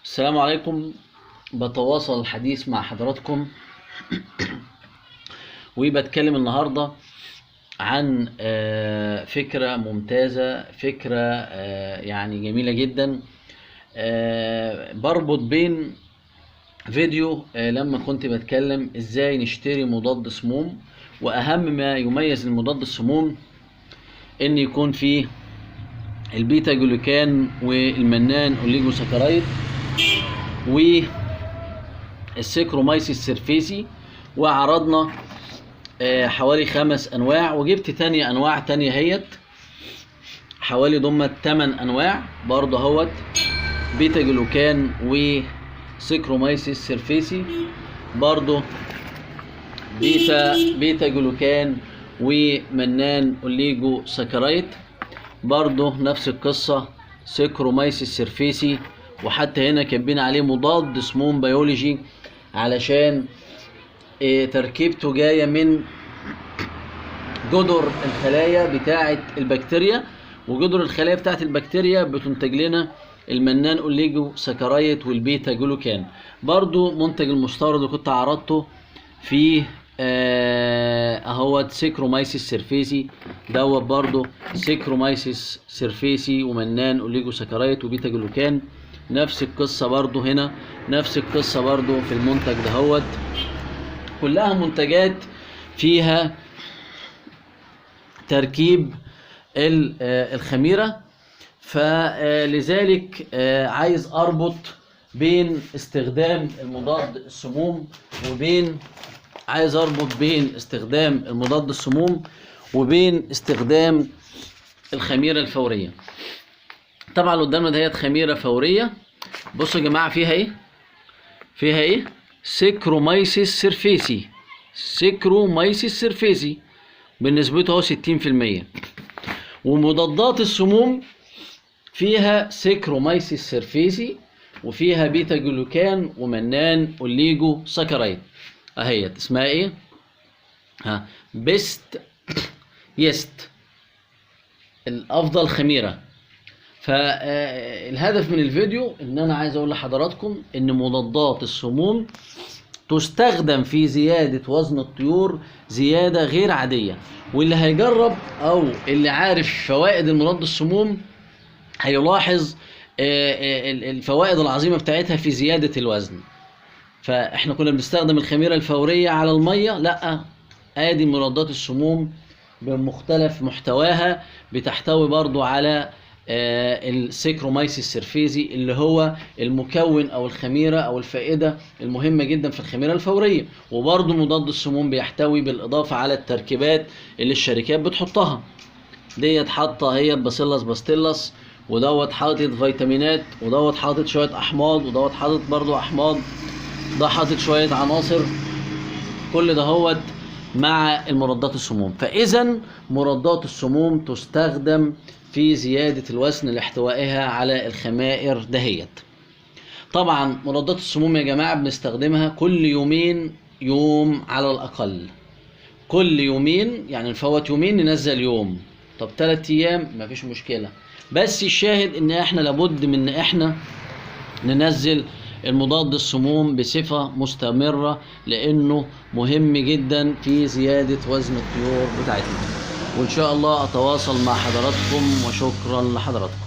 السلام عليكم. بتواصل الحديث مع حضراتكم وبتكلم النهاردة عن فكرة ممتازة، فكرة يعني جميلة جدا. بربط بين فيديو لما كنت بتكلم ازاي نشتري مضاد سموم، واهم ما يميز المضاد السموم ان يكون فيه البيتا جلوكان والمنان اوليجوساكرايد والسيكرومايسيس سيرفيسي، وعرضنا حوالي 5 انواع، وجبت تانية انواع تانية هيت حوالي ضمت 8 انواع برضه اهوت بيتا جلوكان وسيكرومايسيس سيرفيسي، برضه بيتا جلوكان ومنان اوليجو ساكرايد، برضه نفس القصة سيكرومايسيس سيرفيسي، وحتى هنا كاتبين عليه مضاد سموم بيولوجي علشان تركيبته جاية من جذر الخلايا بتاعة البكتيريا، وجذر الخلايا بتاعة البكتيريا بتنتج لنا المنان اوليجو ساكرايد والبيتا جلوكان. برضو منتج المستورد اللي كنت عرضته فيه اهوت سيكرومايسيس سيرفيسي، دوت برضو سيكرومايسيس سيرفيسي ومنان اوليجو ساكرايد وبيتا جلوكان، نفس القصة برضو هنا، نفس القصة برضو في المنتج دهوت، كلها منتجات فيها تركيب الخميرة. فلذلك عايز اربط بين استخدام المضاد السموم وبين استخدام الخميرة الفورية. طبعا اللي قدامنا دهيت خميرة فورية، بصوا يا جماعة فيها ايه؟ سيكرومايسيس سيرفيسي بنسبته اهو 60%. ومضادات السموم فيها سيكرومايسيس سيرفيسي وفيها بيتا جلوكان ومنان اوليجو ساكرايد اهيت، اسمها ايه؟ بيست يست، الافضل خميرة. فالهدف من الفيديو ان انا عايز اقول لحضراتكم ان مضادات السموم تستخدم في زيادة وزن الطيور زيادة غير عادية، واللي هيجرب او اللي عارف فوائد المضاد السموم هيلاحظ الفوائد العظيمة بتاعتها في زيادة الوزن. فاحنا كنا بنستخدم الخميرة الفورية على المية، لا، ادي مضادات السموم بمختلف محتواها بتحتوي برضو على السيكرومايسيس سيرفيسي اللي هو المكون او الخميره او الفائده المهمه جدا في الخميره الفوريه. وبرضه مضاد السموم بيحتوي بالاضافه على التركيبات اللي الشركات بتحطها، ديت حاطه هي باسيلس باستيلس، ودوت حاطط فيتامينات، ودوت حاطط شويه احماض، ودوت حاطط برضه احماض، ده حاطط شويه عناصر، كل ده هوت مع المضادات السموم. فاذا مضادات السموم تستخدم في زيادة الوزن لاحتوائها على الخمائر دهيت. طبعا مضادات السموم يا جماعة بنستخدمها كل يوم على الأقل، كل يومين، يعني نفوت يومين ننزل يوم، طب 3 أيام مفيش مشكلة، بس الشاهد ان احنا لابد من ان احنا ننزل المضاد السموم بصفة مستمرة، لانه مهم جدا في زيادة وزن الطيور بتاعتنا. وإن شاء الله أتواصل مع حضراتكم، وشكرا لحضراتكم.